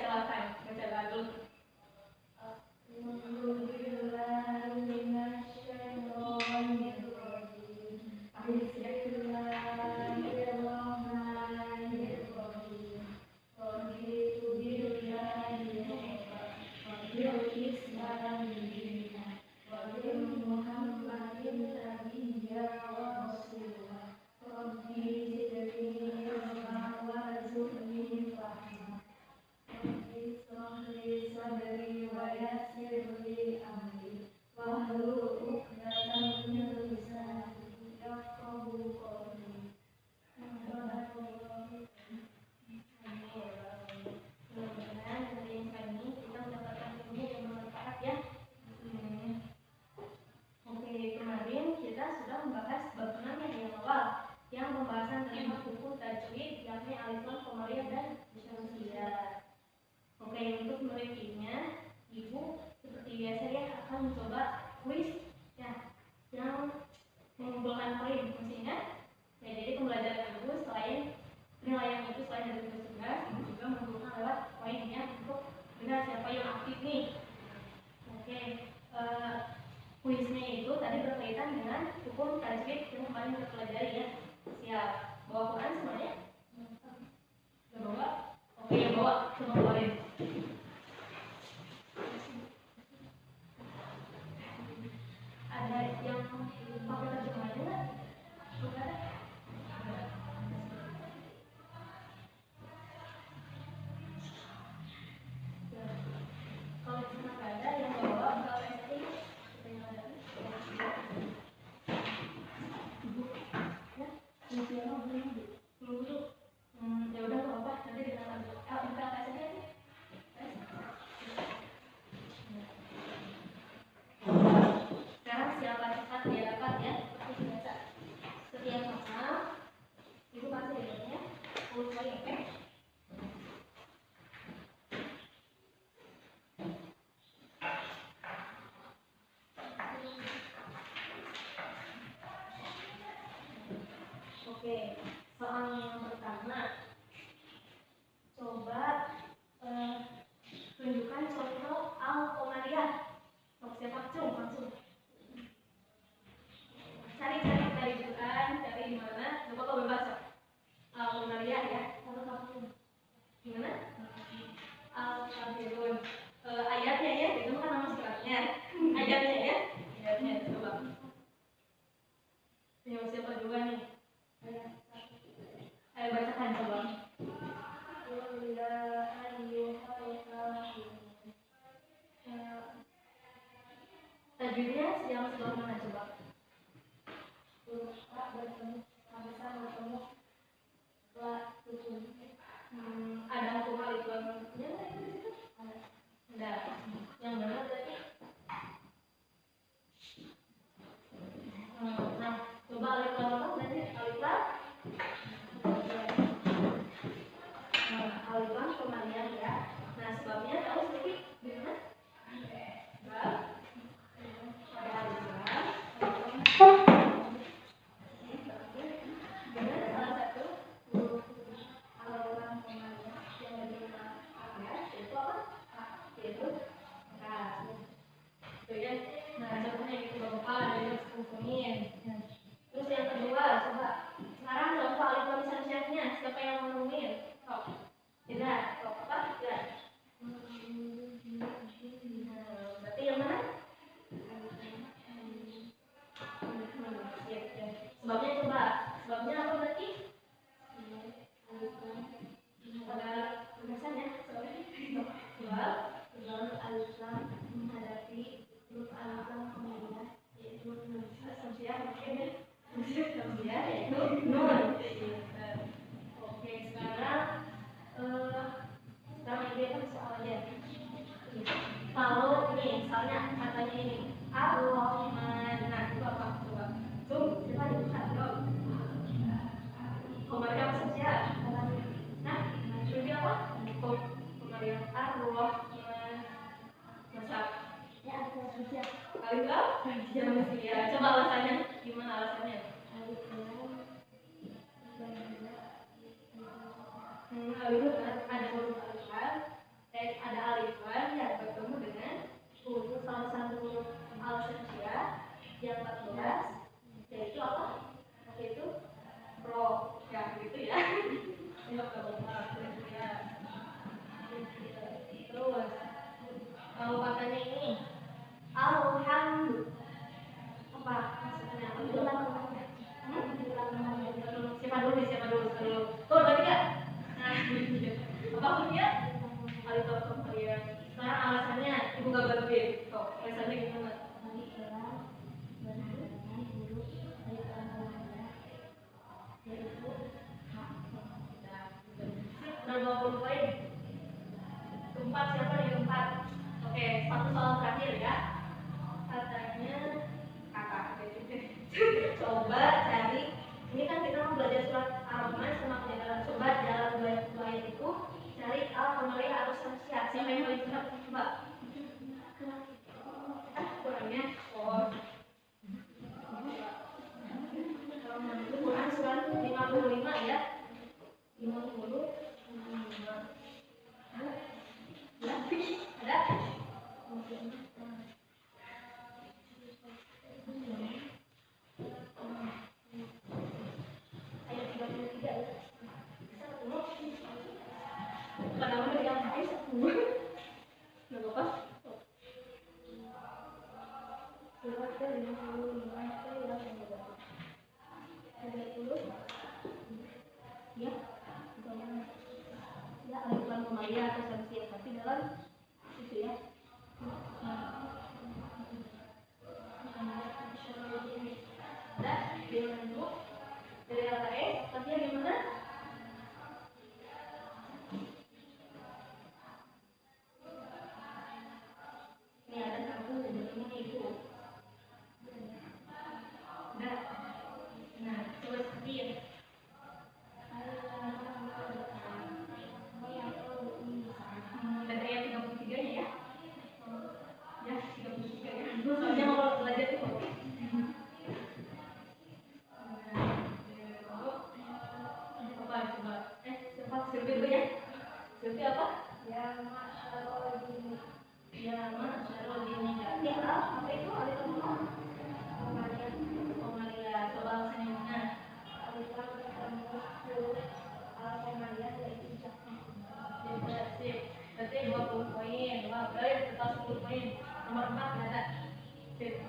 silakan baca dulu. Kuisnya itu tadi berkaitan dengan hukum tajwid yang kemarin kita pelajari ya. Siap. Bawa Quran semuanya? Bawa? Oke, yang bawa coba keluarin. Ada yang pakai terjemahannya nggak? Bukan ada? Kalau cuma ada yang bawa, kalau yang ini ya udah nggak apa, nanti dengan buka saja. Sekarang siapa cepat dia dapat ya, seperti biasa. Setiap hafal ibu pasti dapatnya 10 poin, oke? Oke, soal yang pertama, coba tunjukkan contoh al-qamariyah. Siapa langsung cari dari Quran, cari di mana, coba kau bebas al-qamariyah ya. Gimana? Al-kafirun. Ayatnya ya, itu kan nama suratnya. Ayatnya ya, ayatnya coba. Siapa dua nih? Ayo bacakan coba. Tajwidnya yang sebelah mana coba? Ada hukum aliflamnya? Ada. Yang mana berarti? Nah, coba aliflam apa berarti? Aliflam kemarian ya. Nah, sebabnya tahu sedikit di mana? Terus yang kedua, coba sekarang contoh aliflam syariahnya, siapa yang mau nemuin? Tidak, apa? Tidak. Berarti yang mana? Sebabnya coba, sebabnya apa berarti? Ada tulisannya, sebab aliflam menghadapi huruf aliflam kemudian yaitu nun yaitu nun. Oke, sekarang dia kan soal aja. Kalau ini misalnya katanya ini Ar-Rahman, nah itu apa coba? Coba dibuka dong. Komarnya apa saja? Nah, ini apa? Komarnya Ar-Rahman. Masa? Ya, saja. Aliflam? Jangan mesti ya. Coba alasannya, gimana alasannya? Aliflam ada huruf aliflam, Udah 20 poin. Keempat siapa nih keempat? Oke, satu soal terakhir ya. Katanya kakak. Coba cari. Ini kan kita mau belajar surat Ar-Rahman sama penjelasan. Coba dalam dua ayat itu cari al-qamariyah atau syamsiyah. Siapa yang paling cepat? Coba. Kurangnya. Oh. Quran surat 55 ya. 50. Ada? Ayat 33 ya. Kenapa dia pakai 10? Enggak apa-apa. Surat ke-55 ya, ya bukan Muhammadiyah atau Syamsiyah, tapi dalam itu ya. Ada gimana dulu dari LKS, tapi yang gimana? Ini ada satu, ini itu. Nah, coba seperti ya. Dan ayat 33-nya ya. Ya, 33 ya. Soalnya mau belajar itu. Apa coba? Coba Silvi dulu ya. Silvi apa? Ya, masyarul jini. Ya, masyarul jini. Ya, apa itu? Ada teman. Komaria. Coba alasannya mana? Berarti 20 poin. Wah, berarti total 10 poin. Nomor 4 nggak ada. Jadi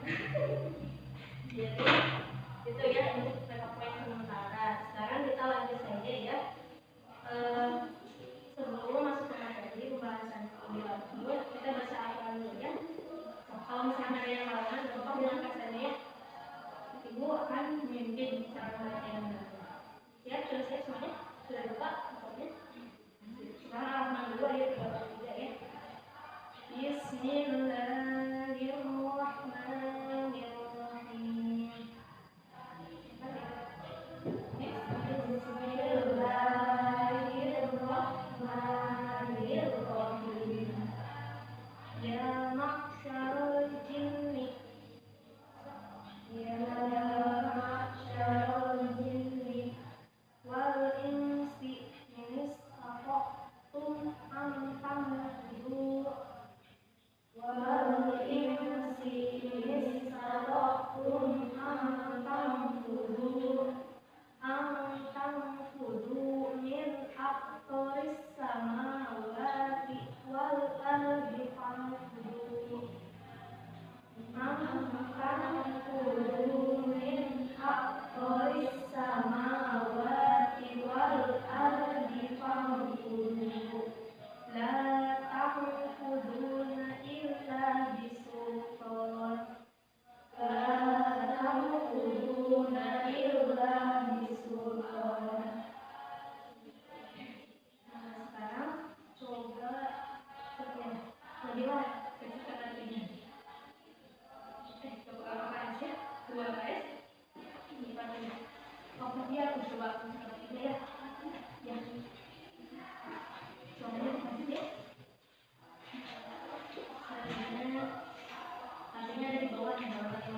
itu ya untuk poin sementara. Sekarang kita lanjut saja ya. Sebelum masuk ke materi pembahasan lebih lanjut, kita baca Al-Quran dulu ya. Kalau misalnya ada yang halangan, Bapak bilang ke saya ya. Ibu akan memimpin cara membaca yang benar. Siap? Sudah siap semuanya? Sudah lupa? Pokoknya. Sekarang Al-Quran dulu ayat 33 ya. Bismillahirrahmanirrahim. Bismillahirrahmanirrahim. Ya ma'syarul jinni. Ya ma'syarul jinni wal insi in istata'tum an tanfudu wal insi in istata'tum an tanfudu min aqtaris samawati wal ardi fanfudu an tanfudu min aqtaris samawati wal ardi fanfudu la tanfuduna illa bisultan la tanfuduna illa bisultan. Sekarang coba sekian jadilah ketika nantinya coba KS ya, 2 KS lipat ini. Waktu dia aku coba seperti ini ya. Ya. Coba kasih ya. Artinya ada di bawah yang bawah 51.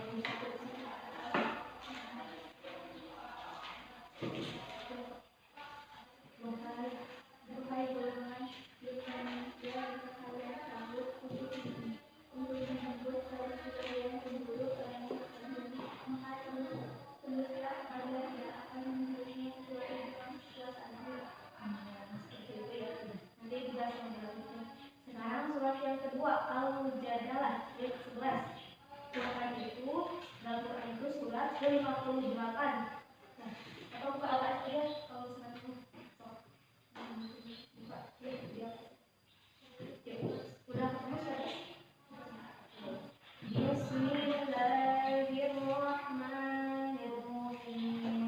Sekarang surat yang kedua Al-Mujadalah ayat 11. Surat itu dalam Quran itu surat ke-58. Nah, atau buka Al-Quran ya kalau surat itu. Buka ya. Udah ketemu suratnya? Bismillahirrahmanirrahim.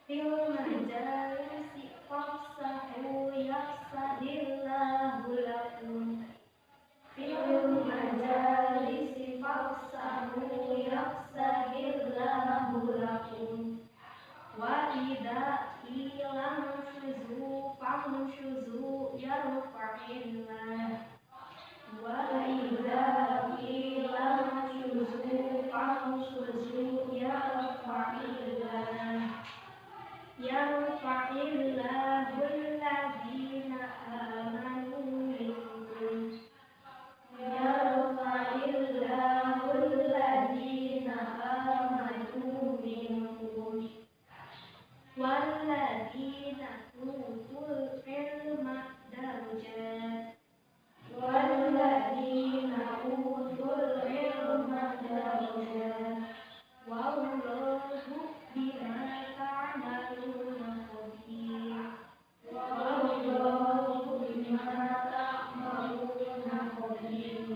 fil majalisi fafsahu yafsadillahu lakum fil majalisi fafsahu yafsadillahu lakum wa idza ilam syuzu famsyuzu yarfa'illah wa idza ilam syuzu famsyuzu yarfa'illah yarfa'illahu alladhina amanu minkum yarfa'illahu alladhina amanu minkum walladhina utul ilma darajat walladhina utul ilma darajat wallahu bima ta'maluna khabir wallahu bima ta'maluna khabir.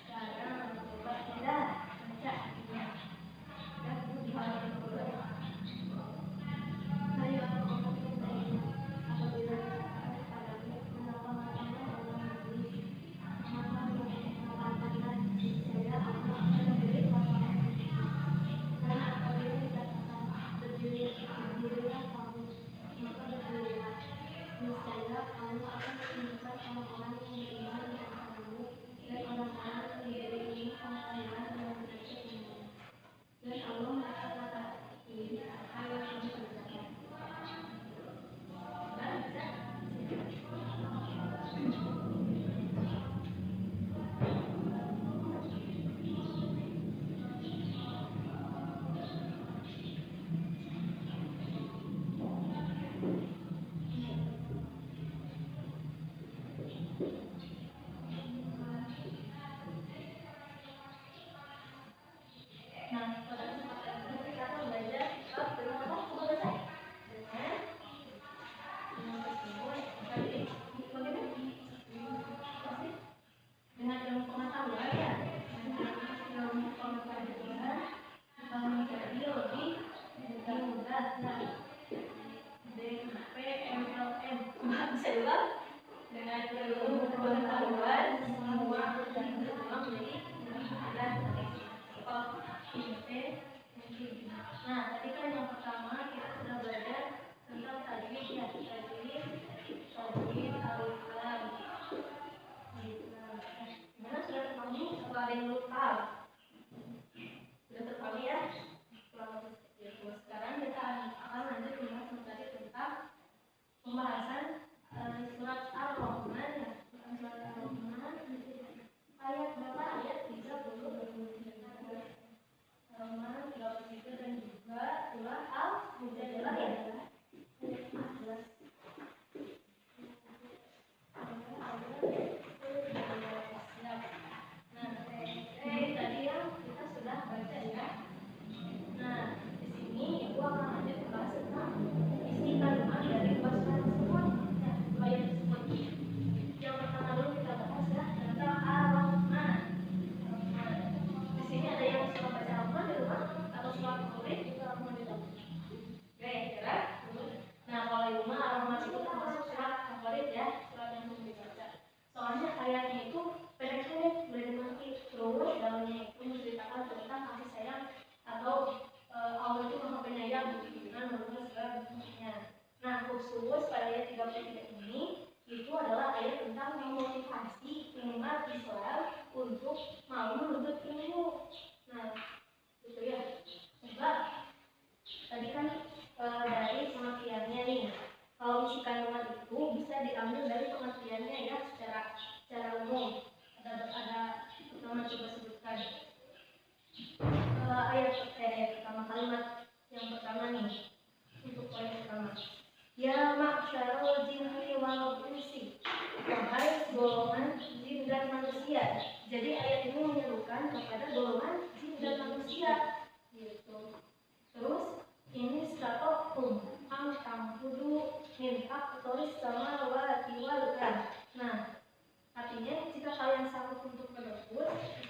Sekarang coba kita baca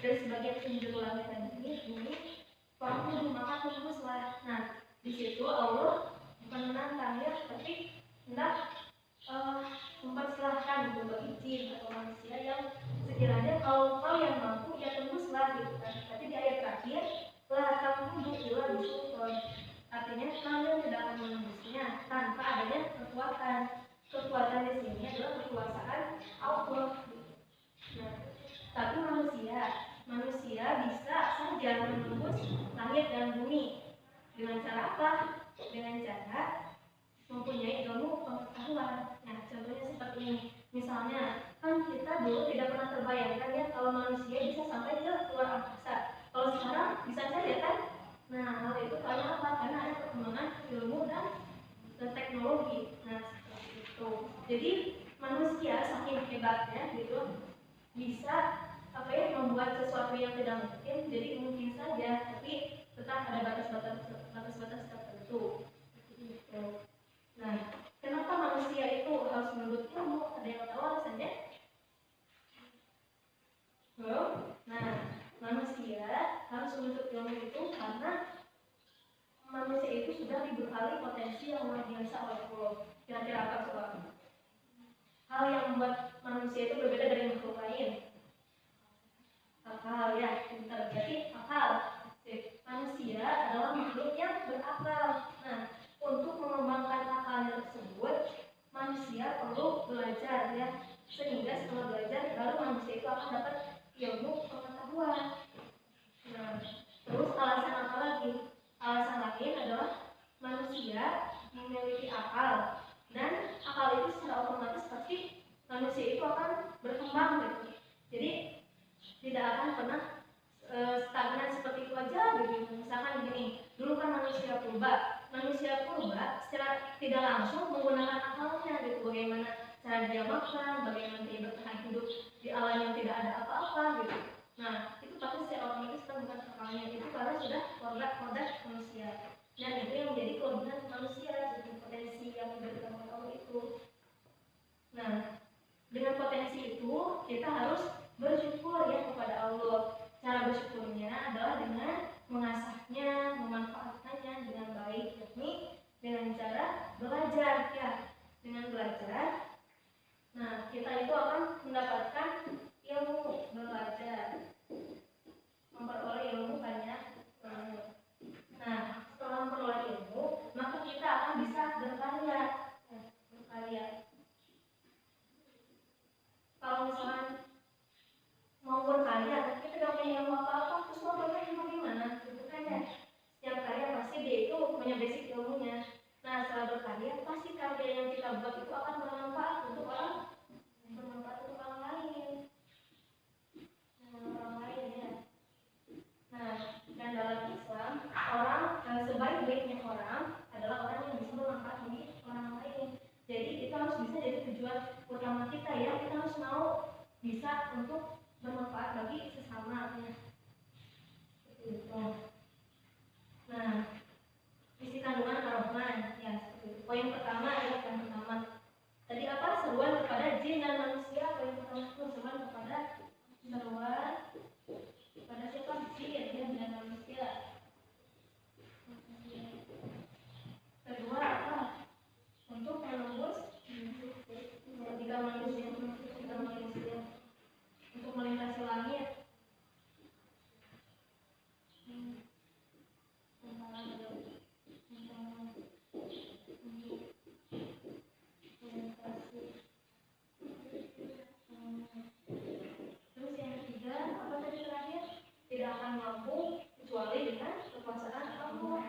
dan sebagian penjuru langit dan bumi, waktu maka tunggu setelah. Nah, Di situ Allah bukan menantang ya, tapi hendak mempersilahkan berbagi jin atau manusia yang sekiranya kalau kau yang mampu ya tembuslah gitu kan. Tapi di ayat terakhir la tamudu illa bisultan, artinya kalian tidak akan menembusnya tanpa adanya kekuatan. Kekuatan di sini adalah kekuasaan Allah. Nah, tapi manusia bisa saja menembus langit dan bumi. Dengan cara apa? Dengan cara mempunyai ilmu pengetahuan. Nah, contohnya seperti ini. Misalnya, kan kita dulu tidak pernah terbayangkan ya kalau manusia bisa sampai ke luar angkasa. Kalau sekarang bisa saja kan? Nah, hal itu karena apa? Karena ada perkembangan ilmu dan teknologi. Nah, seperti itu. Jadi manusia saking hebatnya gitu bisa membuat sesuatu yang tidak mungkin jadi mungkin saja, tapi tetap ada batas-batas tertentu. Gitu. Nah, kenapa manusia itu harus menuntut ilmu? Ada yang tahu alasannya? Belum? Nah, manusia harus menuntut ilmu itu karena manusia itu sudah dibekali potensi yang luar biasa oleh Allah. Kira-kira apa coba? Hal yang membuat manusia itu berbeda dari makhluk lain. Akal ya, pintar. Jadi akal. Manusia adalah makhluk yang berakal. Nah, untuk mengembangkan akalnya tersebut, manusia perlu belajar ya. Sehingga setelah belajar, baru manusia itu akan dapat ilmu pengetahuan. Nah, terus alasan apa lagi? Alasan lain adalah manusia memiliki akal, dan akal itu secara otomatis pasti manusia itu akan berkembang gitu. Jadi tidak akan pernah stagnan seperti itu aja gitu. Misalkan begini, dulu kan manusia purba secara tidak langsung menggunakan akalnya gitu. Bagaimana cara dia makan, bagaimana dia bertahan hidup di alam yang tidak ada apa-apa gitu. Nah, itu pasti secara otomatis kan bukan akalnya, itu karena sudah produk manusia. Dan itu yang menjadi kelebihan manusia, jadi potensi yang diberikan oleh Allah itu. Nah, dengan potensi itu kita harus bersyukur ya kepada Allah. Cara bersyukurnya adalah dengan mengasahnya, memanfaatkannya dengan baik, yakni dengan cara belajar ya. Dengan belajar, nah kita itu akan mendapatkan ilmu, belajar, memperoleh ilmu banyak. Nah, setelah memperoleh ilmu, maka kita akan bisa berkarya. Kalau misalkan mau berkarya, tapi tidak punya ilmu apa-apa, terus mau berkarya gimana? Gitu kan ya. Setiap karya pasti dia itu punya basic ilmunya. Nah, setelah berkarya, pasti karya yang kita buat itu akan bermanfaat untuk orang lain. Ya. Nah, dan dalam Islam, sebaik-baiknya orang adalah orang yang bisa bermanfaat bagi orang lain. Jadi kita harus bisa jadi tujuan utama kita ya. Kita harus mau bisa untuk bermanfaat bagi sesama ya. Seperti itu. Nah, isi kandungan ar-Rahman ya. Poin pertama adalah yang pertama. Tadi apa? Seruan kepada jin dan manusia. Poin pertama itu seruan kepada siapa? Jin dan manusia. Kedua apa? Untuk menembus jika manusia untuk melintasi langit. Terus yang ketiga, apa tadi terakhir? Tidak akan mampu kecuali dengan kekuasaan Allah.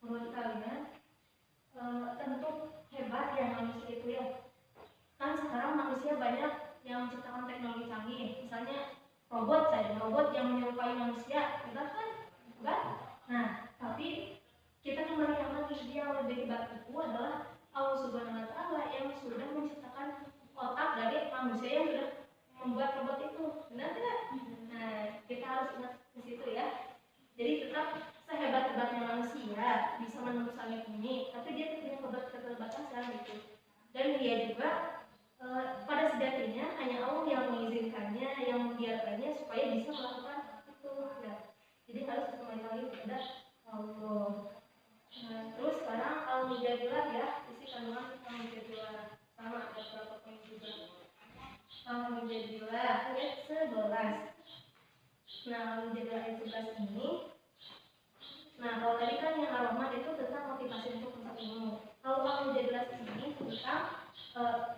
Menurut kalian tentu hebat ya manusia itu ya. Kan sekarang manusia banyak yang menciptakan teknologi canggih, misalnya robot yang menyerupai manusia, hebat kan? Hebat. Nah, tapi kita kembali lagi, dia yang lebih hebat itu adalah Allah Subhanahu Wa Taala yang sudah menciptakan otak dari manusia yang sudah membuat robot itu, benar tidak? Nah, kita harus ingat ke situ ya. Jadi tetap sehebat-hebatnya manusia bisa menembus langit dia juga pada sejatinya hanya Allah yang mengizinkannya, yang membiarkannya supaya bisa melakukan itu ya. Jadi harus kembali lagi kepada Allah. Nah, terus sekarang al-mujadilah ya, isi kandungan al-mujadilah sama ada beberapa poin juga. Al-mujadilah ayat 11. Nah, al-mujadilah ayat 11 ini, nah kalau tadi kan yang ar-Rahman itu tentang motivasi untuk menuntut ilmu. Kalau al-mujadilah ini tentang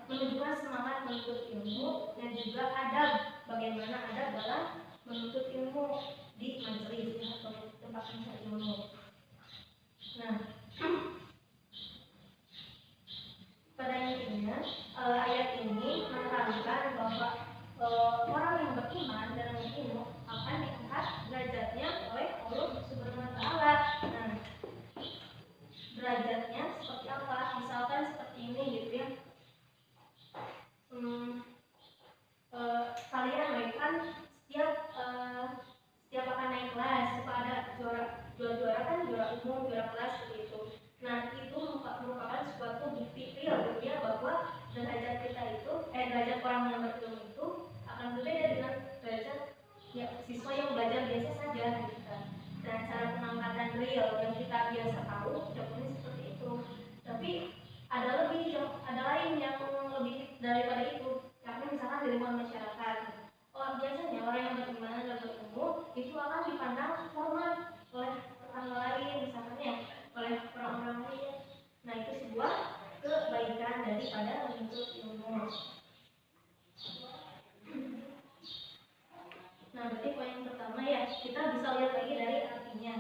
menunjukkan semangat menuntut ilmu dan juga adab, bagaimana adab dalam menuntut ilmu di majelis atau tempat mencari ilmu. Nah, pada intinya ayat ini menerangkan bahwa orang yang beriman dan ilmu akan diangkat derajatnya oleh Allah Subhanahu wa taala. Nah, derajatnya seperti apa? Misalkan seperti ini gitu ya. Kalian kan setiap akan naik kelas, ada juara kan, juara umum, juara kelas begitu. Nah, itu merupakan suatu bukti real ya bahwa derajat kita itu, derajat orang yang berilmu itu akan berbeda dengan derajat ya, siswa yang belajar biasa saja gitu kan. Dan cara pengangkatan real yang kita biasa tahu jawabannya seperti itu. Tapi ada lain yang lebih daripada itu. Karena misalkan di lingkungan masyarakat, biasanya orang yang beriman dan berilmu itu akan dipandang hormat oleh tetangga lain, misalkan ya, oleh orang-orang lain. Nah, itu sebuah kebaikan daripada menuntut ilmu. Nah, berarti poin yang pertama ya, kita bisa lihat lagi dari artinya.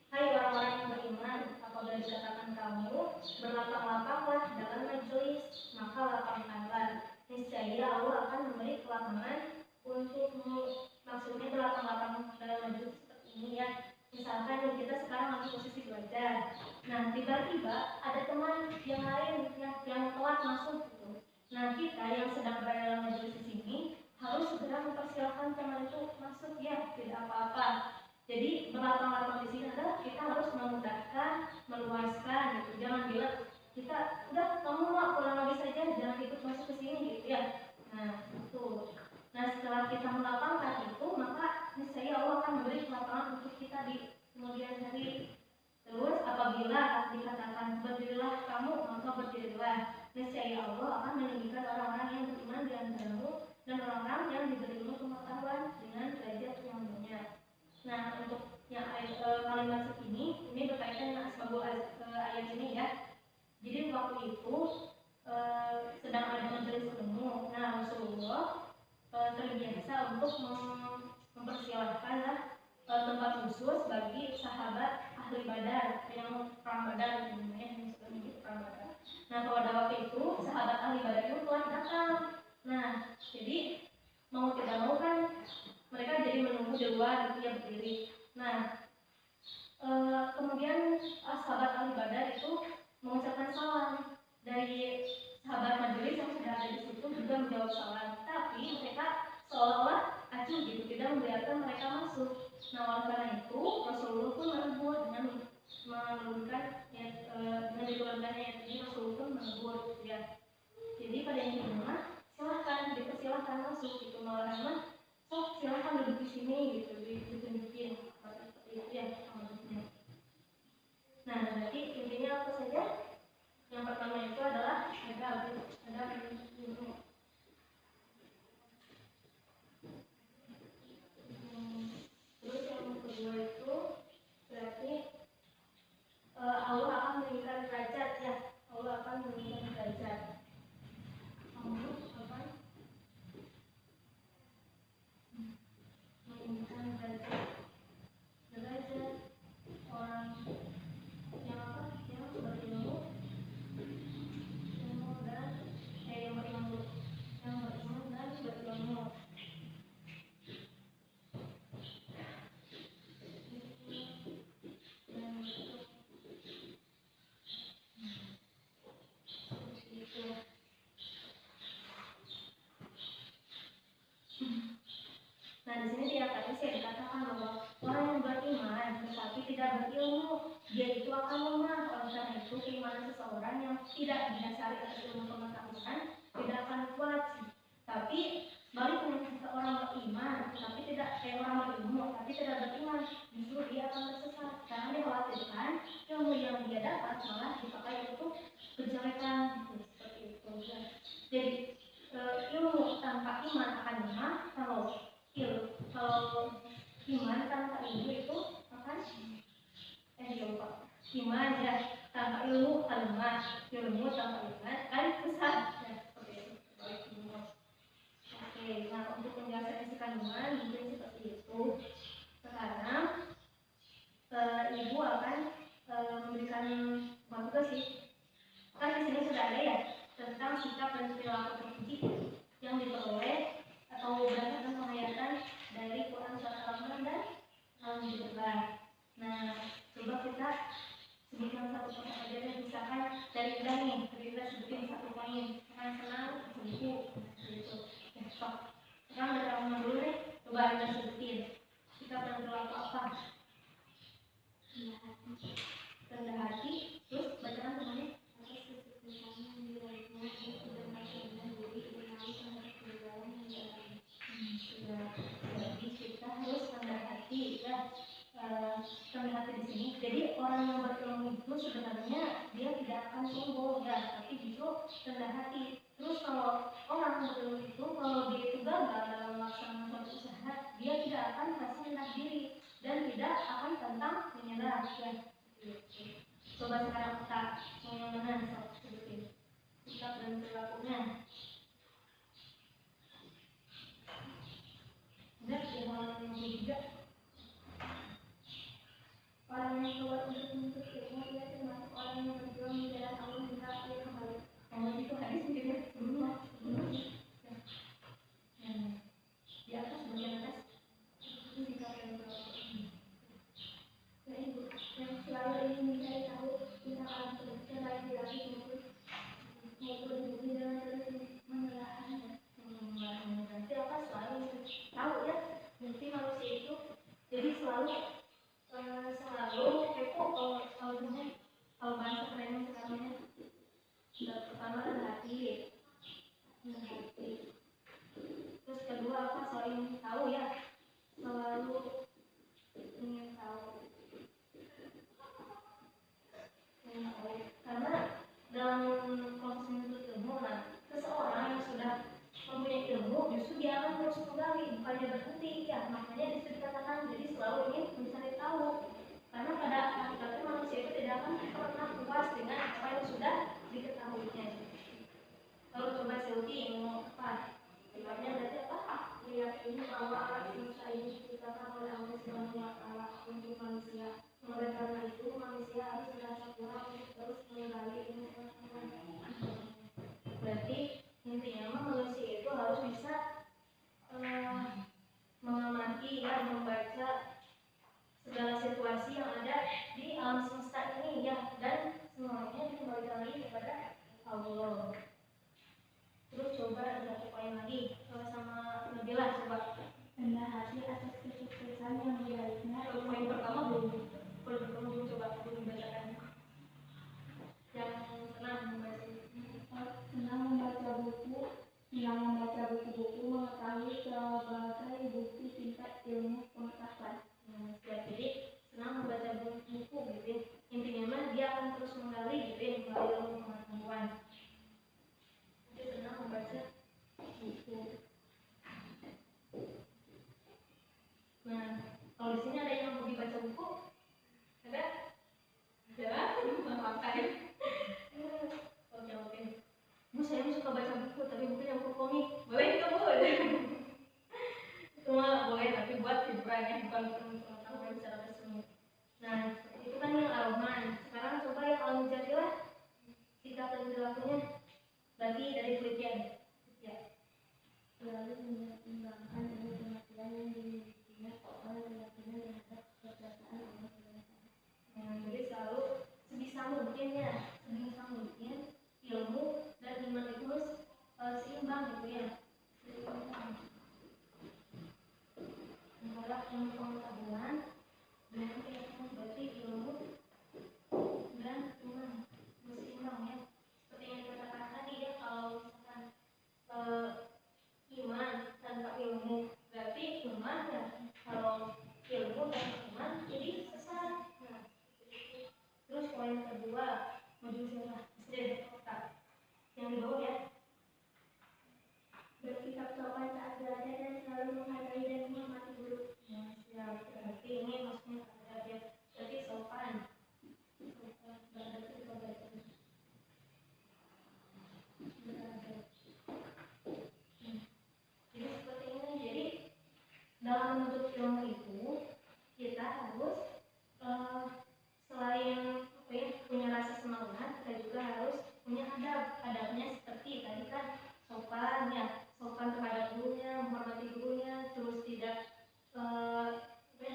Hai orang-orang yang beriman, apabila dikatakan kamu berlapang-lapanglah dalam majelis, maka lapangkanlah. Niscaya Allah akan memberi kelapangan untukmu. Maksudnya berlapang-lapang dalam majelis seperti ini ya. Misalkan kita sekarang lagi posisi belajar. Nah, tiba-tiba ada teman yang lain yang telat masuk gitu. Nah, kita yang sedang berada dalam majelis di sini harus segera mempersilahkan teman itu masuk ya, tidak apa-apa. Jadi berlapang-lapang di sini adalah kita harus memudahkan, meluaskan gitu. Jangan bilang kita udah kamu mau pulang lagi saja, jangan ikut masuk ke sini gitu ya. Nah, itu. Nah, setelah kita melapangkan itu, maka niscaya Allah akan memberi kelapangan untuk kita di kemudian hari. Terus apabila dikatakan berdirilah kamu, maka berdirilah. Niscaya Allah akan meninggikan orang-orang yang beriman di antaramu dan orang-orang yang diberi ilmu pengetahuan dengan derajat yang banyak. Nah, untuk yang kalimat segini ini berkaitan dengan asbabul ayat ini ya. Jadi waktu itu sedang ada majelis ilmu. Nah, Rasulullah terbiasa untuk mempersilahkan tempat khusus bagi sahabat ahli badar yang perang badar namanya perang badar. Nah, pada waktu itu sahabat ahli badar itu telah datang. Nah, jadi mau tidak mau kan mereka jadi menunggu di luar dia berdiri. Nah, kemudian sahabat ahli badar itu mengucapkan salam. Dari sahabat majelis yang sudah ada di situ juga menjawab salam. Tapi mereka seolah-olah acuh gitu, tidak membiarkan mereka masuk. Nah, oleh karena itu Rasulullah pun menegur dengan menurunkan dengan diturunkannya yang ini, Rasulullah pun menegur ya. Jadi pada intinya silahkan dipersilahkan masuk gitu, malah sok silahkan duduk di sini gitu, ditunjukin seperti itu ya maksudnya. Nah, berarti intinya apa saja? Yang pertama itu adalah ada ilmu. Terus yang kedua itu berarti Allah akan meninggikan derajat ya. Allah akan meninggikan derajat. Allah akan meninggikan derajat orang yang berilmu dan yang beriman. ilmu, dia itu akan lemah. Oleh karena itu, keimanan seseorang yang tidak didasari atas ilmu pengetahuan tidak akan kuat. Tapi sebaliknya, seseorang beriman tapi tidak orang berilmu tapi tidak beriman, justru dia akan tersesat karena dia khawatirkan ilmu yang dia dapat malah dipakai untuk kejelekan, gitu, seperti itu. Jadi ilmu tanpa iman akan lemah. Kalau iman tanpa ilmu itu akan iman ya tanpa ilmu akan lemah, ilmu tanpa iman akan sesat ya, seperti itu. Oke, nah untuk penjelasan isi kandungan mungkin seperti itu. Sekarang ibu akan memberikan tugas sih. Kan di sini sudah ada ya tentang sikap dan perilaku terpuji yang diperoleh atau berdasarkan penghayatan dari Quran Surat Al-Rahman dan Al-Baqarah. Nah, coba kita sebutkan satu poin saja deh, misalkan dari kita nih, kita sebutin satu poin, misalkan senang, buku, gitu. Sekarang dari Rahman dulu nih, coba kita sebutin sikap dan perilaku apa? Rendah hati, terus bacaan temannya. Jadi kita harus rendah hati ya. Rendah hati di sini. Jadi orang yang berilmu itu sebenarnya dia tidak akan sombong ya, tapi justru rendah hati. Terus kalau orang yang berilmu itu kalau dia itu gagal dalam melaksanakan suatu usaha, dia tidak akan merasa rendah diri dan tidak akan tentang menyerah ya. Coba sekarang kita yang mana sebutin sikap dan perilakunya. Benar di halaman 63. Orang yang keluar untuk menuntut ilmu, ia termasuk orang yang berjuang di jalan Allah hingga ia kembali. Kalau itu hadis mungkin ya sebelumnya. Di atas bagian atas itu sikap dan perilaku. Yang selalu ingin mencari tahu tentang alam semesta baik di langit maupun di bumi dengan terus menelaahnya. Berarti apa selalu tahu ya? Berarti manusia itu jadi selalu kepo kalau bahasa kerennya sekarang ya. Pertama hati. Terus kedua apa? Selalu ingin tahu ya. Selalu ingin tahu. Karena dalam proses menuntut ilmu, seseorang yang sudah mempunyai ilmu justru dia akan terus menggali, bukannya berhenti ya. Makanya disitu dikatakan jadi selalu ingin mencari tahu. Karena pada hakikatnya manusia itu tidak akan pernah puas dengan apa yang sudah diketahuinya. Lalu coba Silti mau apa? Sifatnya berarti apa? Meyakini bahwa alam semesta ini diciptakan oleh Allah Subhanahu wa Ta'ala untuk manusia. Oleh karena itu manusia harus merasa kurang untuk terus menggali ilmu pengetahuan. Berarti intinya manusia itu harus bisa mengamati dan membaca segala situasi yang ada di alam semesta ini ya, dan semuanya dikembalikan lagi kepada Allah. Terus coba ada satu poin lagi sama Nabila, coba rendah hati atas kesuksesan yang diraihnya. Poin pertama belum coba dibacakan. Yang senang membaca buku, yang membaca buku-buku mengetahui sebagai bukti tingkat ilmu pengetahuan. Jadi senang membaca buku gitu. Intinya dia akan terus menggali gitu ya, ilmu pengetahuan. Senang membaca buku. Nah, kalau di sini ada yang hobi baca buku? Ada? Ada? Oke. Bu, saya suka baca buku, tapi bukunya buku komik. Boleh itu, Bu? Itu mah boleh, tapi buat hiburan ya, bukan pengetahuan secara resmi. Nah, itu kan yang Ar-Rahman. Sekarang coba yang Al-Mujadilah, sikap dan perilakunya. Bagi dari penelitian ya, selalu mempertimbangkan ilmu pengetahuan yang dimilikinya oleh keyakinan terhadap keberadaan Allah SWT. Jadi selalu sebisa mungkin ilmu dan iman itu harus seimbang gitu ya. Antara ilmu pengetahuan dan keyakinan, berarti ilmu siapa? Jadi yang di bawah ya. Bersikap sopan saat belajar dan selalu menghargai dan menghormati guru. Ya, siap. Berarti ini maksudnya belajar. Berarti sopan. Berarti kita belajar. Jadi seperti ini. Jadi dalam menuntut ilmu itu kita harus selain punya rasa semangat, kita juga harus punya adabnya seperti tadi kan sopan ya, sopan terhadap gurunya, menghormati gurunya, terus tidak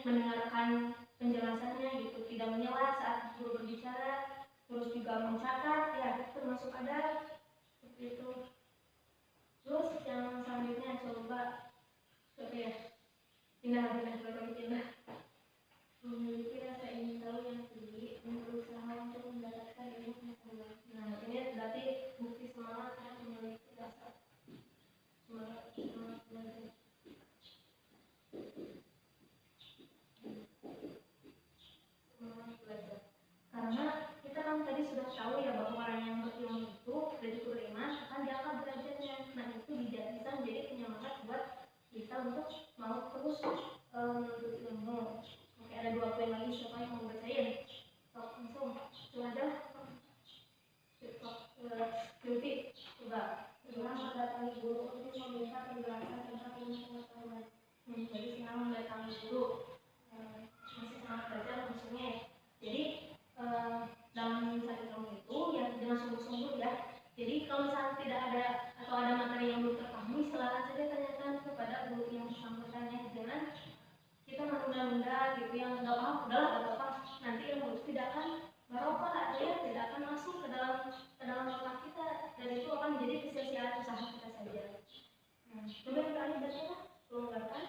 mendengarkan penjelasannya gitu, tidak menyela saat guru berbicara, terus juga mencatat ya, termasuk adab seperti itu. Terus yang selanjutnya coba ya, pindah memiliki rasa ingin tahu yang tinggi dan berusaha untuk mendapatkan ilmu pengetahuan. Nah, ini berarti bukti semangat yang memiliki rasa semangat belajar. Semangat belajar. Karena kita kan tadi sudah tahu ya bahwa orang yang berilmu itu dari beriman akan diangkat derajatnya. Nah, itu tidak bisa menjadi penyemangat buat kita untuk mau terus menuntut ilmu. Oke, ada 2 poin lagi, siapa yang mau bacain? Langsung, sudah. Yudi, coba. Senang mendatangi guru untuk meminta penjelasan tentang ilmu pengetahuan. Jadi senang mendatangi guru, masih semangat belajar maksudnya. Jadi dalam mencari ilmu itu ya dengan sungguh-sungguh ya. Jadi kalau misalnya tidak ada atau ada materi yang belum terpahami, silakan saja tanyakan kepada guru yang bersangkutan ya. Jangan kita menunda-nunda gitu yang nggak paham, udahlah nggak apa-apa, nanti ilmu itu tidak akan barokah atau ya tidak akan masuk ke dalam otak kita, dan itu akan menjadi sia-siaan usaha kita saja. Coba yang terakhir baca pelonggarkan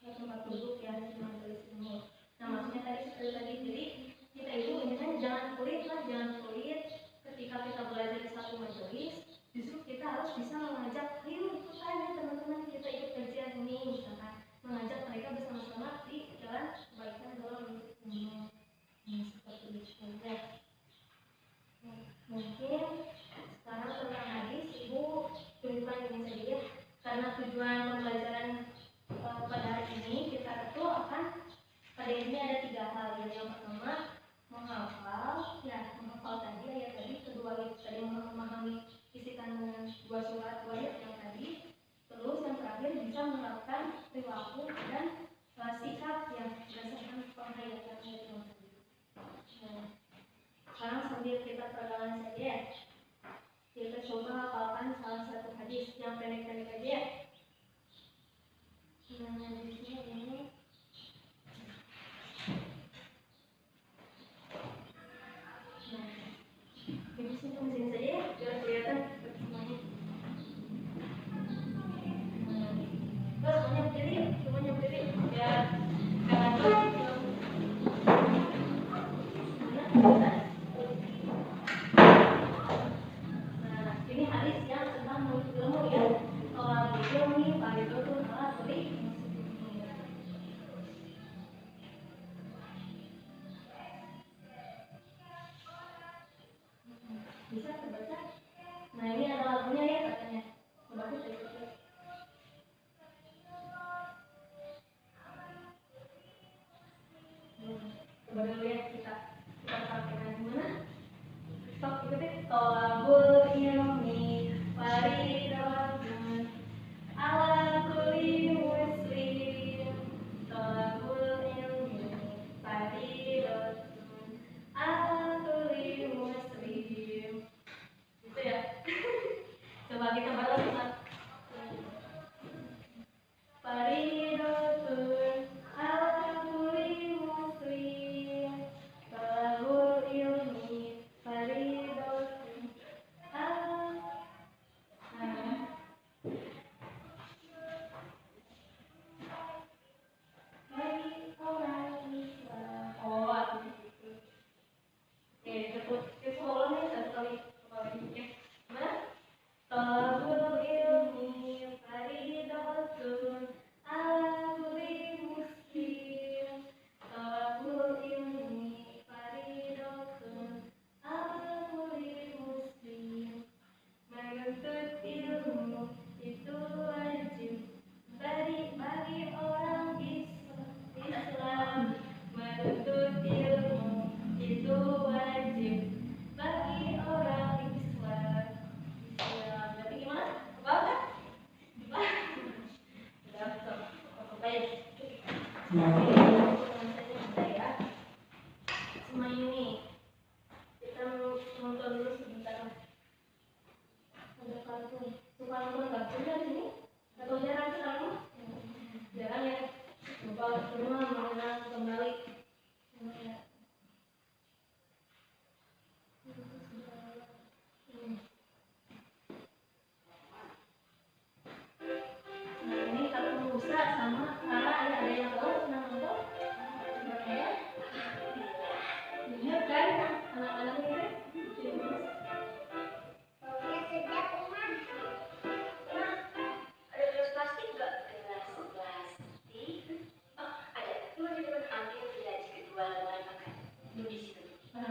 tempat duduk ya di majelis ilmu. Nah maksudnya tadi seperti tadi, jadi kita itu intinya jangan pelit lah, jangan pelit ketika kita belajar di satu majelis. Justru kita harus bisa mengajak, ayo ikutan ya teman-teman, kita ikut kajian ini misalkan, mengajak mereka bersama-sama di jalan kebaikan dalam menuntut ilmu. Seperti itu ya. Mungkin sekarang tentang hadis ibu tunjukkan ini saja ya, karena tujuan pembelajaran pada hari ini kita itu akan pada ini ada 3 hal ya. Yang pertama menghafal ya, menghafal tadi ayat tadi, kedua tadi memahami isi kandungan 2 surat 2 ayat yang tadi. Terus yang terakhir bisa menerapkan perilaku dan sikap yang berdasarkan penghayatan yang tadi. Nah, sekarang sambil kita perkenalan saja ya, kita coba hafalkan salah satu hadis yang pendek-pendek aja ya. Nah, hadisnya ini ini simpan di sini saja ya, biar kelihatan semuanya. Terus semuanya berdiri biar jangan ini hadis yang tentang menuntut ilmu ya. Orang ilmu Pak itu tuh malah beri bisa terbaca. Nah ini ada lagunya ya katanya. Coba kita ikut. Coba dulu ya kita praktekkan gimana. Stop ikutin. Tolabul ilmi faridatun ala kulli muslim. Tolabul ilmi faridatun ala kulli muslim. Gitu ya. Coba kita balas Mas. Faridatun ala kulli muslim. Tolabul ilmi faridatun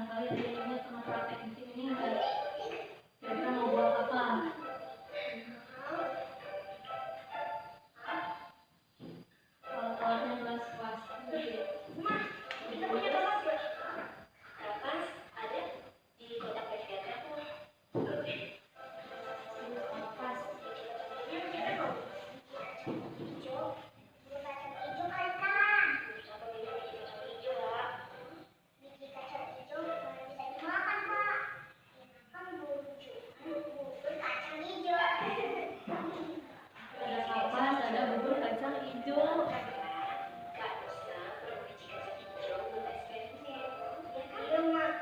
barangkali ada yang ingat sama praktek meeting ini enggak? Kira-kira mau buat apa? Kalau kelasnya kelas gede. Kita punya kelas ya? Kelas ada di kotak PVT aku. Pas. Ini kita mau hijau. Bukan kacang hijau kali kan? Siapa bilang bikin kacang hijau lah? Bikin kacang hijau bisa dimakan pak. Kan lucu. Bubur kacang hijau. Ada kapas, ada bubur kacang hijau. Kak Nusna pernah bikin kacang hijau buat eksperimen. Ya kan? Iya mak.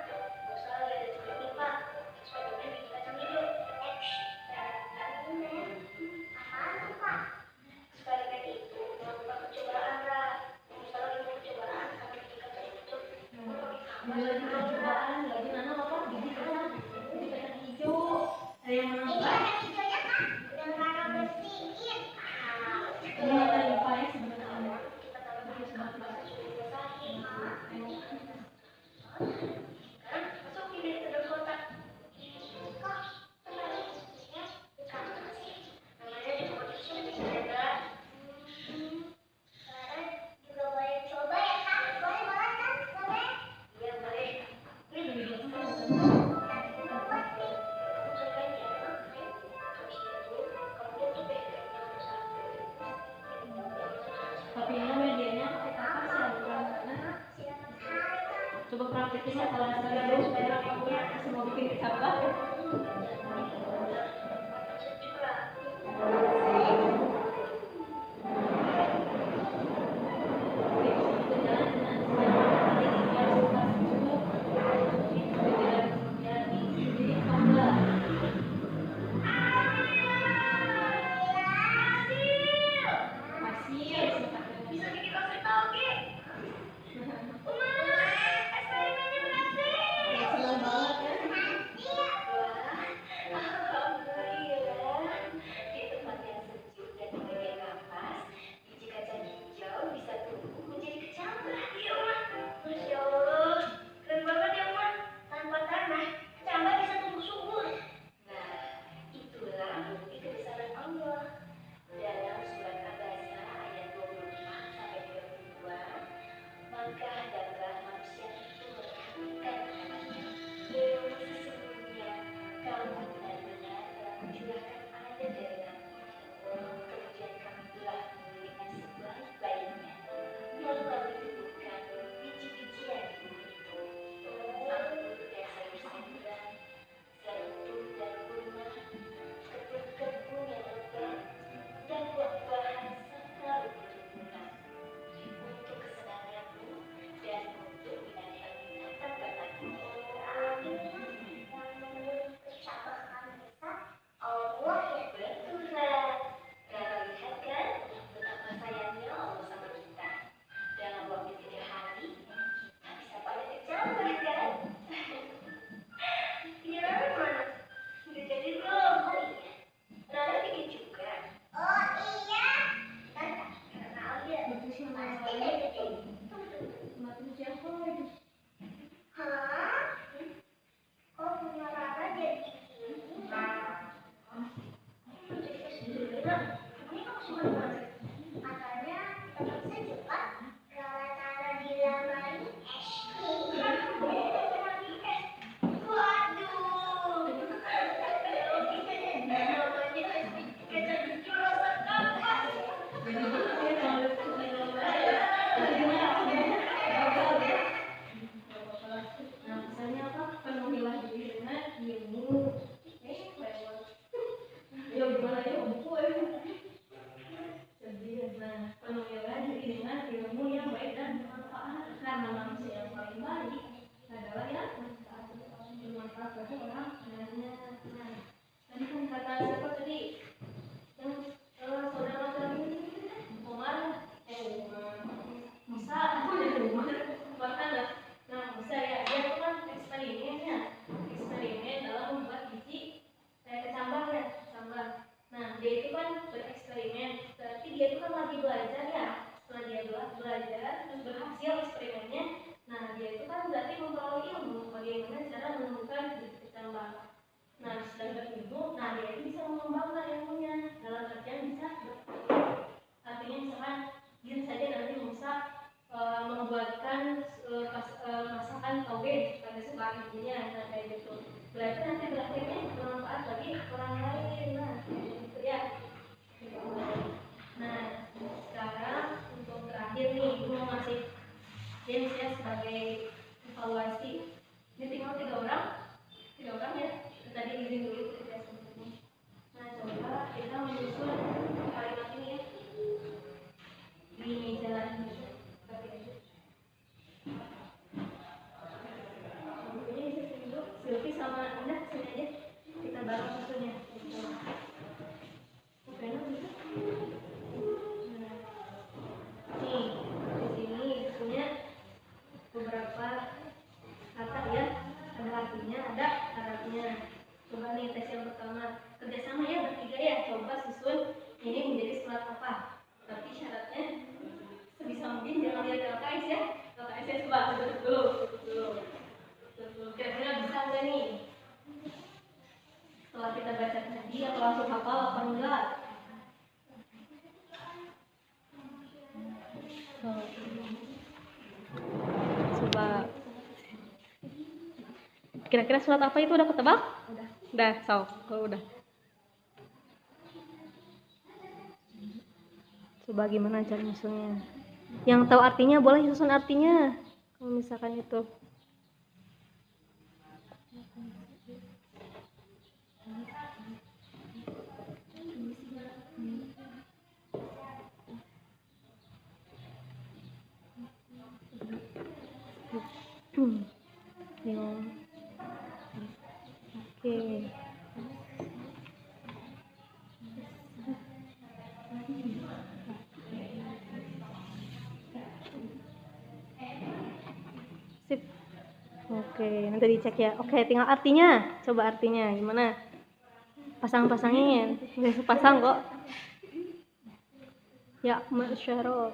Soalnya ada juga nih pak. Eksperimen bikin kacang hijau. Eksperimen. Apaan tuh pak? Eksperimen itu melakukan percobaan lah. Misalnya mau percobaan sama bikin kacang hijau. Mulai percobaan lagi mana apa? Biji kacang hijau. Ada yang Ini menang? kacang hijaunya kan udah Rara bersihin. Ini ada lupa ya sebenarnya. Kita taruh di kamar sudah basahin. Sekarang masukin deh ke dalam kotak. Kak, kemarin isinya bukan apa sih? Namanya juga kecil ternyata. Sekarang juga boleh coba ya kan? Boleh banget kan? Boleh? Iya boleh. Ini lebih biasa kan? Buat nih. Cobain ya. Habis itu kamu tutup deh dengan satu. Tapi ini medianya pakai kapas ya, bukan? Nah, coba praktekin ya kalau sekali dulu supaya kamu masih mau bikin kecapah. Bisa bikin konsep tauge. Eksperimennya berhasil. Senang banget ya. Wah, alhamdulillah. wih pada suka ibunya, nah kayak gitu. Berarti nanti berakhirnya bermanfaat bagi orang lain, nah gitu ya. Nah sekarang untuk terakhir nih, gue mau ngasih James ya sebagai evaluasi. Ini tinggal 3 orang ya. Tadi izin dulu kita sebelumnya. Nah coba kita menyusun kalimat ini ya di meja ini. Bukunya bisa sini dulu. Silvi sama Anda sini aja. Kita bareng susunnya. Oke, bisa. Nih, di sini punya beberapa kata ya. Ada artinya, ada artinya. Coba nih tes yang pertama, kerjasama ya bertiga ya. Coba susun ini menjadi surat apa. Tapi syaratnya sebisa mungkin jangan lihat LKS ya. LKS ya coba tutup dulu. Kira-kira bisa nggak nih? Setelah kita baca tadi, apa langsung hafal apa enggak? Coba. Kira-kira surat apa itu udah ketebak? Udah, kalau udah. Coba gimana cara nyusunnya? Yang tahu artinya boleh susun artinya. Kalau misalkan itu. Oke. Sip. Oke, nanti dicek ya. Oke, tinggal artinya. Coba artinya gimana? Pasang-pasangin. Bisa pasang kok. Ya, masyarakat.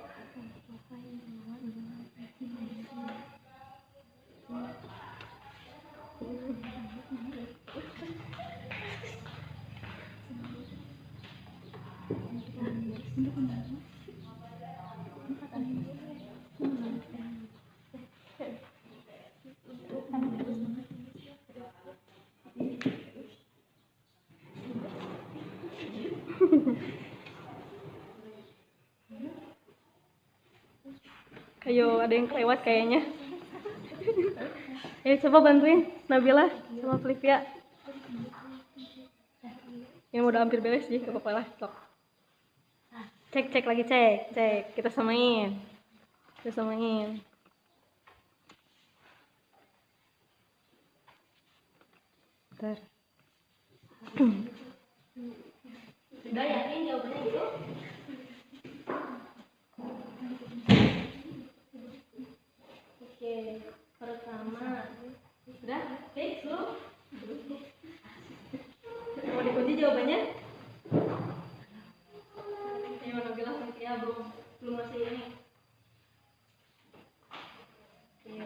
Ayo, ada yang kelewat kayaknya. Ayo coba bantuin Nabila sama Flivia. Yang udah hampir beres sih, gak apa-apa lah. Sok. Cek lagi, cek. Kita samain. Bentar. Sudah yakin jawabannya gitu? Oke, pertama sudah fix belum? Mau dikunci jawabannya? Ayo Nabila ya belum masih ini. Oke,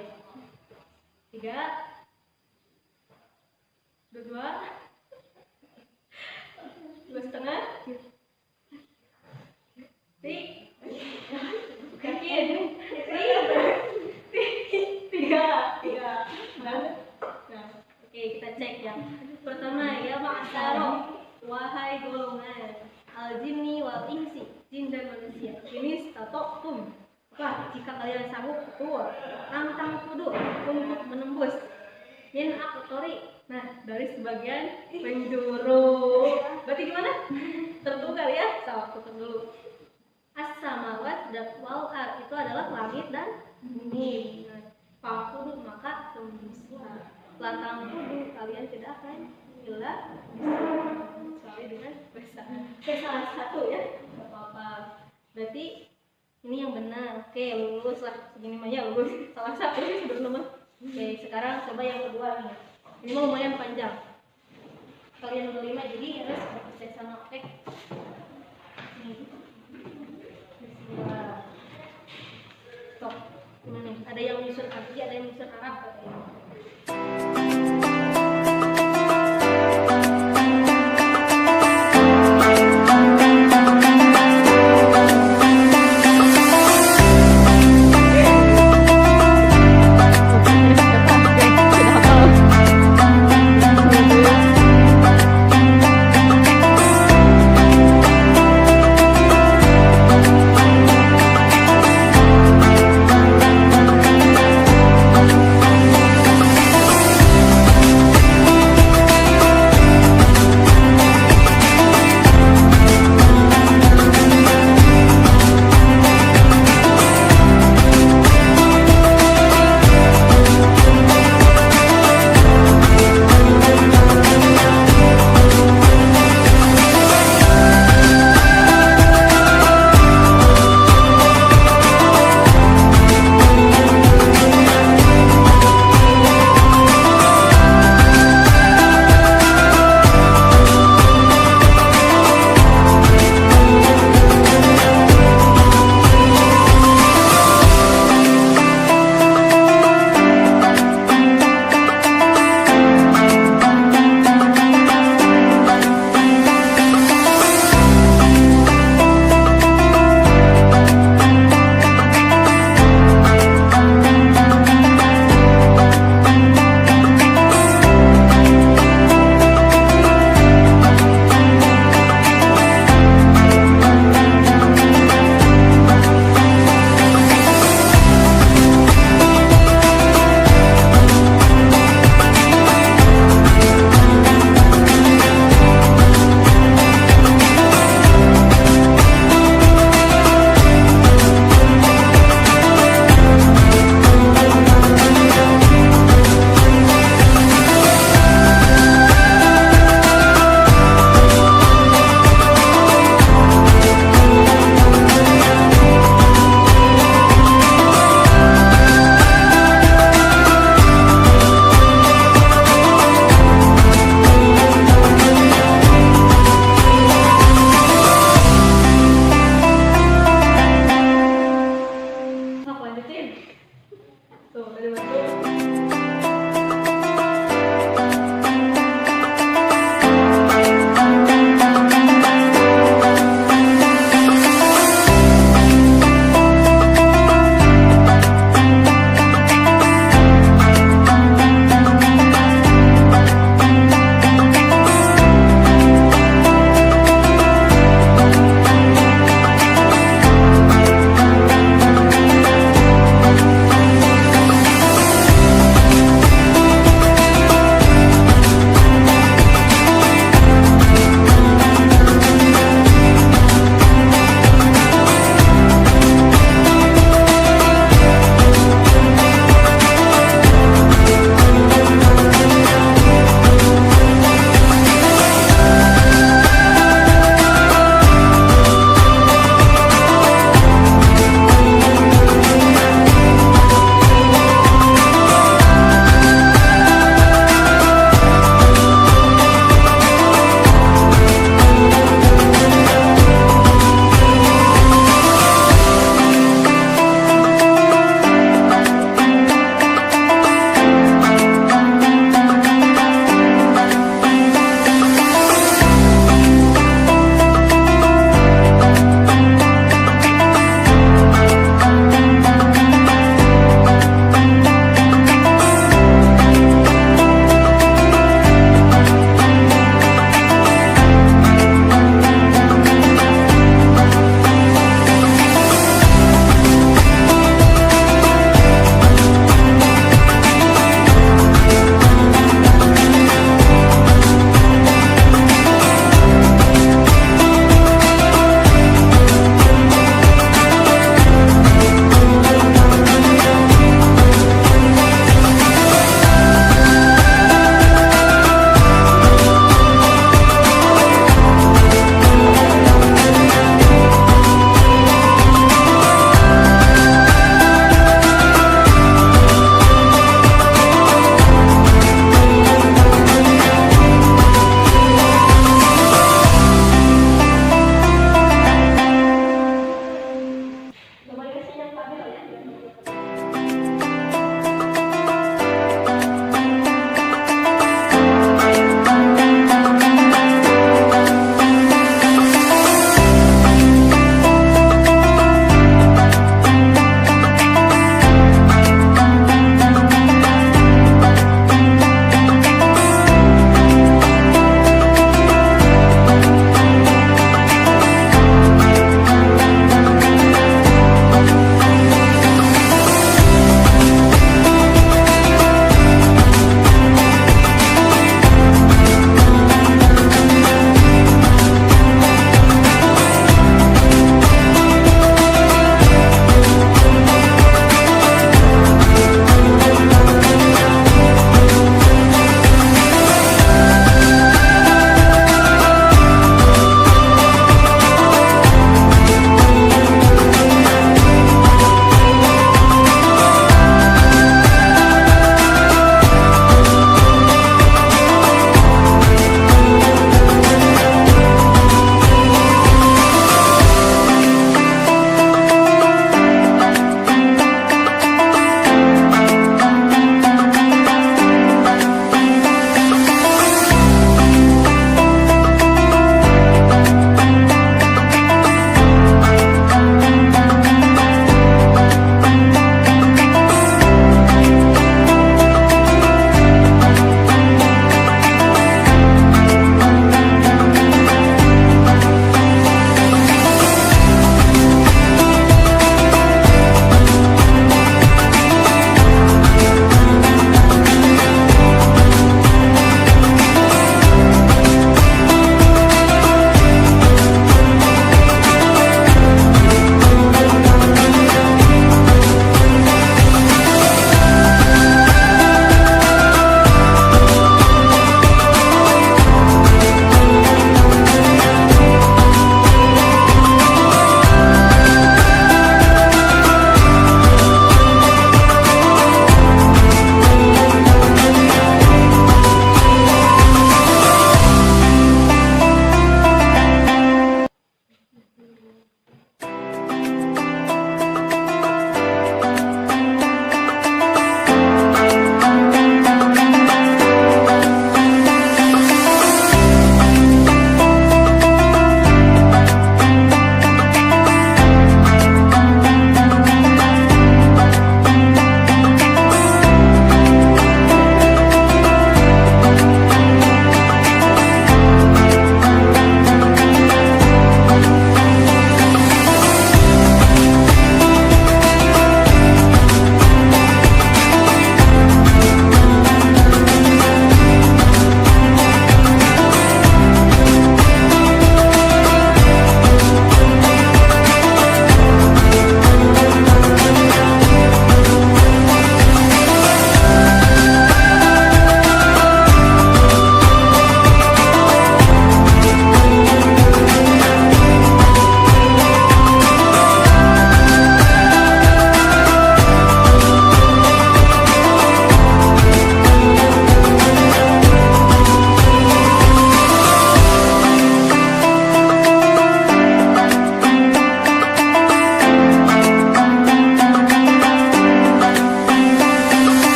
3, 2, 2,5. Yakin? 3. Nah, oke kita cek ya. Pertama ya ma'asyaro, wahai golongan al-jinni wal insi, jin dan manusia. Ini statoktum. Apa? Jika kalian sanggup betul, tantang kudu untuk menembus min aktori. Nah, dari sebagian penjuru. Berarti gimana? Tertukar ya? Tutup dulu. As-samawat wal ard itu adalah langit dan bumi. Fakudu maka tembuslah. Latang kudu kalian tidak akan gila kecuali dengan salah satu ya. Gak apa-apa. Berarti ini yang benar. Oke, lulus lah. Segini aja lulus. Salah satu sih sebelum. Oke, sekarang coba yang kedua nih. Ini mau lumayan panjang. Kalian berlima jadi harus cek sama oke. Stop. Gimana nih? Ada yang nyusun arti, ada yang nyusun Arab.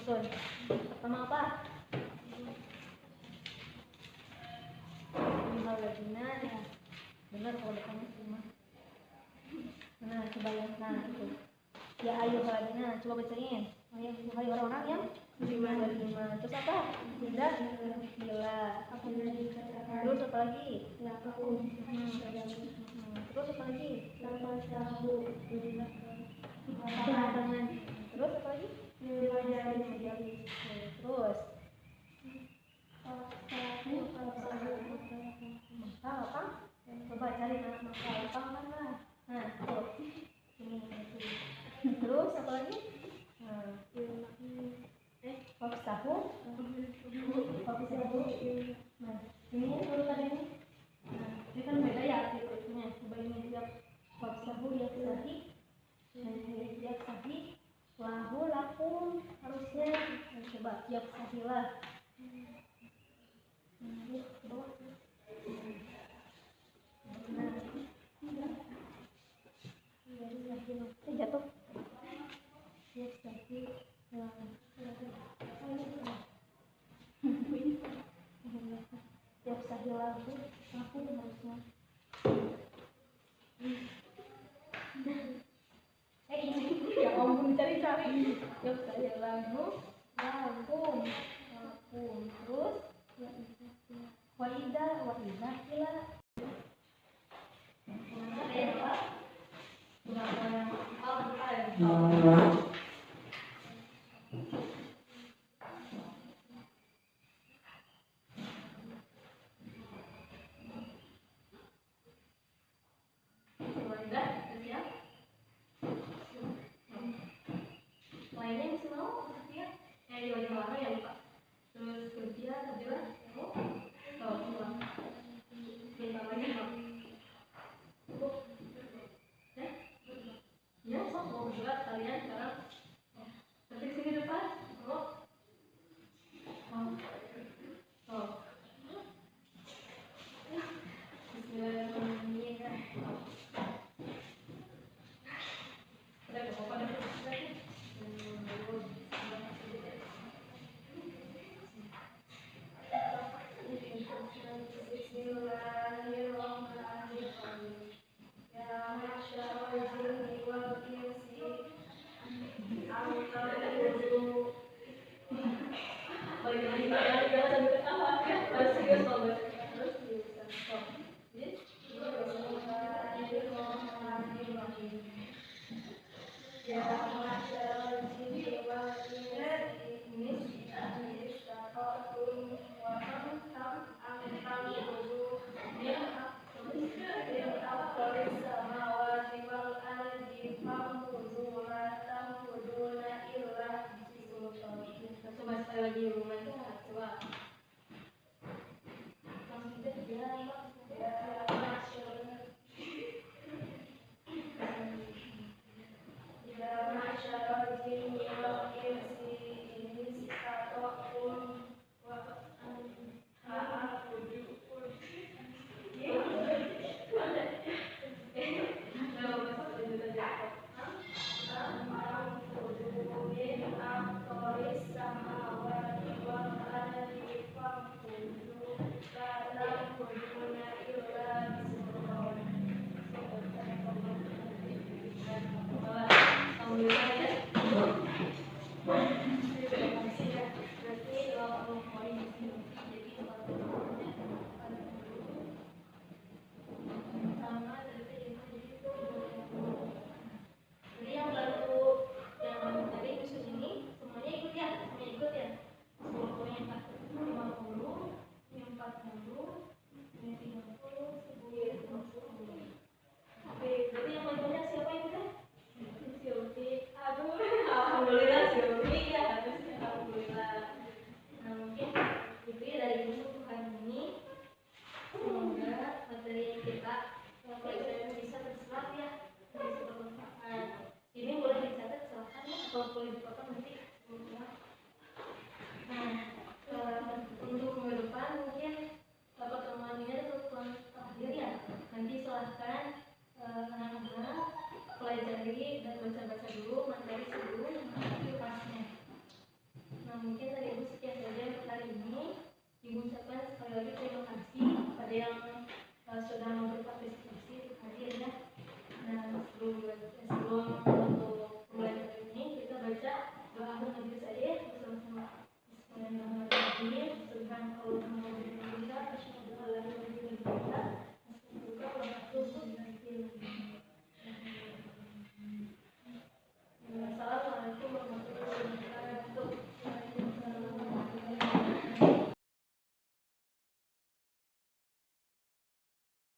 Susun. Pertama apa? Minhaladina. Ya. Benar kalau depannya cuma. Nah, coba yang nah itu. Ya ayo haladina, coba bacain. Ayo hai orang-orang yang beriman. Terus apa? Tidak gila. Terus apa lagi? Terus apa lagi? Tangan. Terus apa lagi? Terus makal apa? Coba cari nama makal apa mana? Nah, tuh. Ini. Terus apa lagi? Nah, Faksahu. Nah, ini urutan ini. Nah, ini kan beda ya artinya. Coba ini lihat Faksahu yang sahih. Yang sahih. Lahu lakum harusnya. Nah, coba yang sahih lah. Jatuh. Siap sakit. Siap sakit lagu. Aku harusnya. Ya ampun cari-cari. Siap sakit lagu. Lagu. Terus. Waidah kila. Lainnya yang semua ya, di wajah warna ya lupa. Terus kerja, bentar lagi ya, sok mau buat kalian sekarang. Ketik sini depan, Bismillahirrahmanirrahim. Udah apa-apa deh. Coba sekali lagi rumah itu coba. Ibu ucapkan sekali lagi terima kasih pada yang